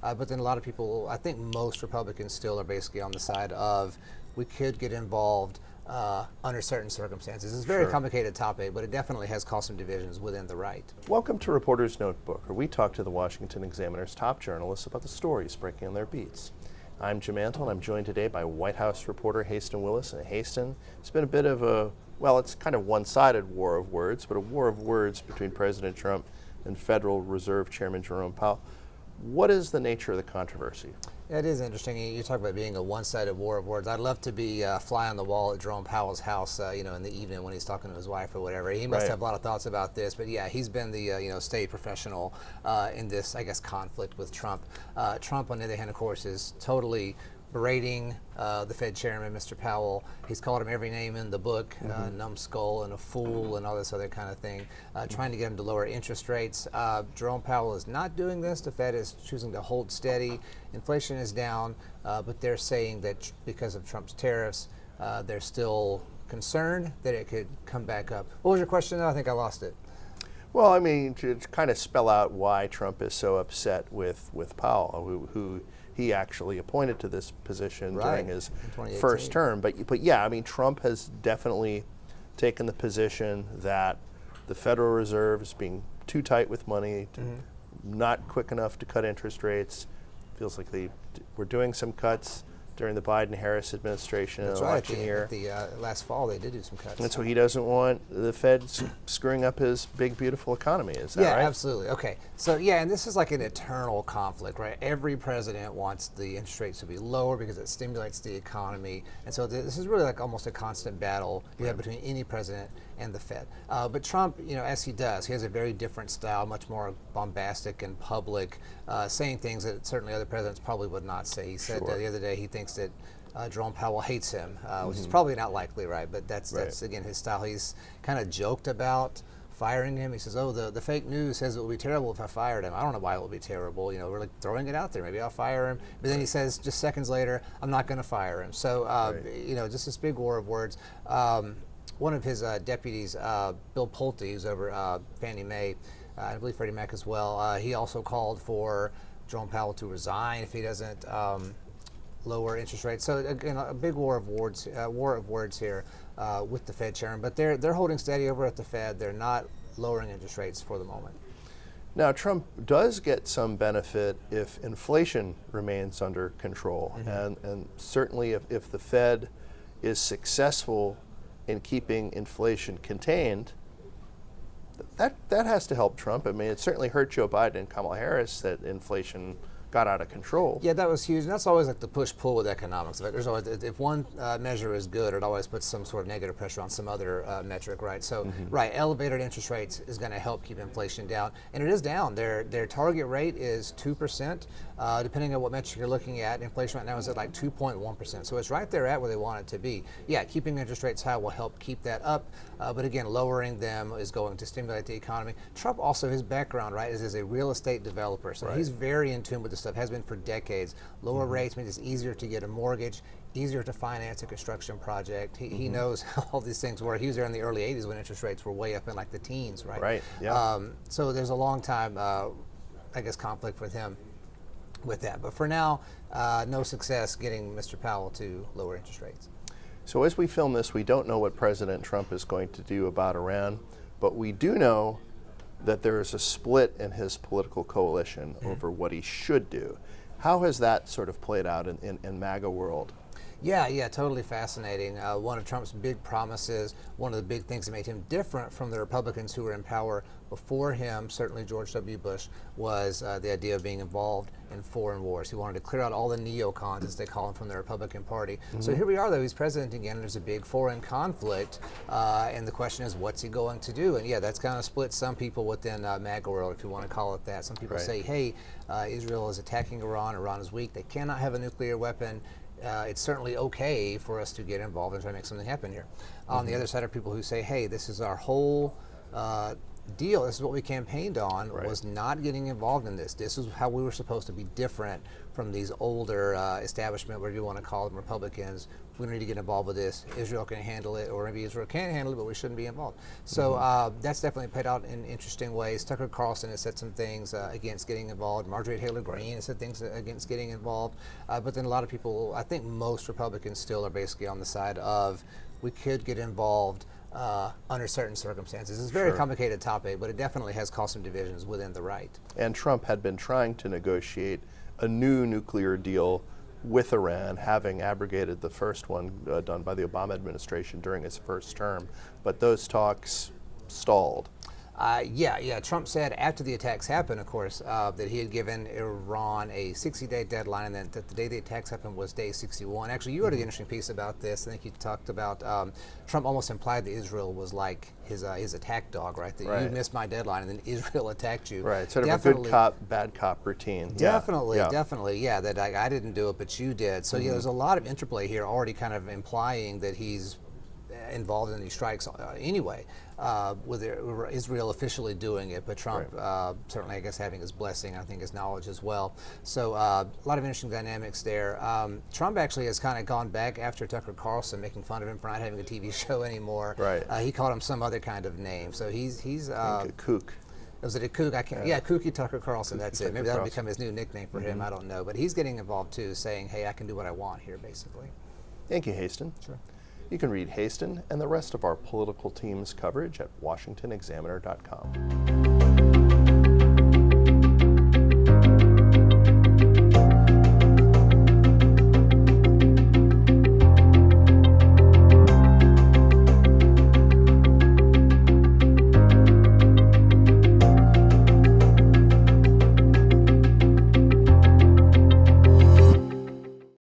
But then a lot of people, I think most Republicans still are basically on the side of we could get involved under certain circumstances. It's a very complicated topic, but it definitely has caused some divisions within the right. Welcome to Reporter's Notebook, where we talk to the Washington Examiner's top journalists about the stories breaking on their beats. I'm Jim Antle, and I'm joined today by White House reporter Haisten Willis. And Haisten, it's been a bit of a, well, it's kind of one-sided war of words, but a war of words between President Trump and Federal Reserve Chairman Jerome Powell. What is the nature of the controversy? It is interesting. You talk about being a one-sided war of words. I'd love to be fly on the wall at Jerome Powell's house, in the evening when he's talking to his wife or whatever. He must have a lot of thoughts about this. But yeah, he's been the state professional in this, I guess, conflict with Trump. Trump, on the other hand, of course, is totally berating the Fed chairman, Mr. Powell. He's called him every name in the book, numbskull and a fool and all this other kind of thing, trying to get him to lower interest rates. Jerome Powell is not doing this. The Fed is choosing to hold steady. Inflation is down, but they're saying that because of Trump's tariffs, they're still concerned that it could come back up. What was your question, though? I think I lost it. Well, I mean, to kind of spell out why Trump is so upset with Powell, who he actually appointed to this position during his first term. But yeah, I mean, Trump has definitely taken the position that the Federal Reserve is being too tight with money, not quick enough to cut interest rates. Feels like they were doing some cuts during the Biden-Harris administration That's election year. Last fall, they did do some cuts. And so he doesn't want the Fed screwing up his big, beautiful economy. Is that right? Yeah, absolutely. Okay. So, yeah, and this is like an eternal conflict, right? Every president wants the interest rates to be lower because it stimulates the economy. And so this is really like almost a constant battle you have between any president and the Fed. But Trump, as he does, he has a very different style, much more bombastic and public, saying things that certainly other presidents probably would not say. He said the other day he thinks that Jerome Powell hates him, which is probably not likely, right? But that's again, his style. He's kind of joked about firing him. He says, oh, the fake news says it would be terrible if I fired him. I don't know why it would be terrible. We're like throwing it out there. Maybe I'll fire him. But then he says just seconds later, I'm not going to fire him. So, just this big war of words. One of his deputies, Bill Pulte, who's over Fannie Mae, I believe Freddie Mac as well, he also called for Jerome Powell to resign if he doesn't lower interest rates. So again, a big war of words here with the Fed chairman. But they're holding steady over at the Fed. They're not lowering interest rates for the moment. Now, Trump does get some benefit if inflation remains under control, and certainly if the Fed is successful in keeping inflation contained, that has to help Trump. I mean, it certainly hurt Joe Biden and Kamala Harris that inflation got out of control. Yeah, that was huge. And that's always like the push-pull with economics. There's always, if one measure is good, it always puts some sort of negative pressure on some other metric, right? So, elevated interest rates is going to help keep inflation down. And it is down. Their target rate is 2%. Depending on what metric you're looking at, inflation right now is at like 2.1%. So it's right there at where they want it to be. Yeah, keeping interest rates high will help keep that up. But again, lowering them is going to stimulate the economy. Trump also, his background, right, is as a real estate developer. So he's very in tune with this stuff, has been for decades. Lower rates means it's easier to get a mortgage, easier to finance a construction project. He knows how all these things work. He was there in the early 80s when interest rates were way up in like the teens, right? Right, yeah. So there's a long time, conflict with him with that. But for now, no success getting Mr. Powell to lower interest rates. So as we film this, we don't know what President Trump is going to do about Iran, but we do know that there is a split in his political coalition over what he should do. How has that sort of played out in MAGA world? Yeah, totally fascinating. One of Trump's big promises, one of the big things that made him different from the Republicans who were in power before him, certainly George W. Bush, was the idea of being involved in foreign wars. He wanted to clear out all the neocons, as they call them, from the Republican Party. So here we are, though. He's president again, and there's a big foreign conflict, and the question is, what's he going to do? And yeah, that's kind of split some people within MAGA world, if you want to call it that. Some people say, hey, Israel is attacking Iran. Iran is weak. They cannot have a nuclear weapon. It's certainly okay for us to get involved and try to make something happen here. On the other side are people who say, hey, this is our whole deal, this is what we campaigned on, Right. was not getting involved in this. This is how we were supposed to be different from these older establishment, whatever you want to call them, Republicans. We don't need to get involved with this. Israel can handle it, or maybe Israel can't handle it, but we shouldn't be involved. So that's definitely played out in interesting ways. Tucker Carlson has said some things against getting involved. Marjorie Taylor Greene has said things against getting involved. But then a lot of people, I think most Republicans still are basically on the side of we could get involved under certain circumstances. It's a very complicated topic, but it definitely has caused some divisions within the right. And Trump had been trying to negotiate a new nuclear deal with Iran, having abrogated the first one done by the Obama administration during his first term. But those talks stalled. Trump said after the attacks happened, of course, that he had given Iran a 60-day deadline, and that the day the attacks happened was day 61. Actually, you wrote an interesting piece about this. I think you talked about Trump almost implied that Israel was like his attack dog, right? That you missed my deadline, and then Israel attacked you. Right, sort of a good cop, bad cop routine. Definitely, that I didn't do it, but you did. So there's a lot of interplay here already kind of implying that he's involved in these strikes anyway, with Israel officially doing it, but Trump certainly, I guess, having his blessing, I think his knowledge as well. So a lot of interesting dynamics there. Trump actually has kind of gone back after Tucker Carlson, making fun of him for not having a TV show anymore. Right. He called him some other kind of name. So he's a kook. Was it a kook? I can't. Yeah, Kooky Tucker Carlson. That's it. Maybe that'll Carlson. become his new nickname for him. I don't know. But he's getting involved too, saying, "Hey, I can do what I want here," basically. Thank you, Haisten. Sure. You can read Haisten and the rest of our political team's coverage at washingtonexaminer.com.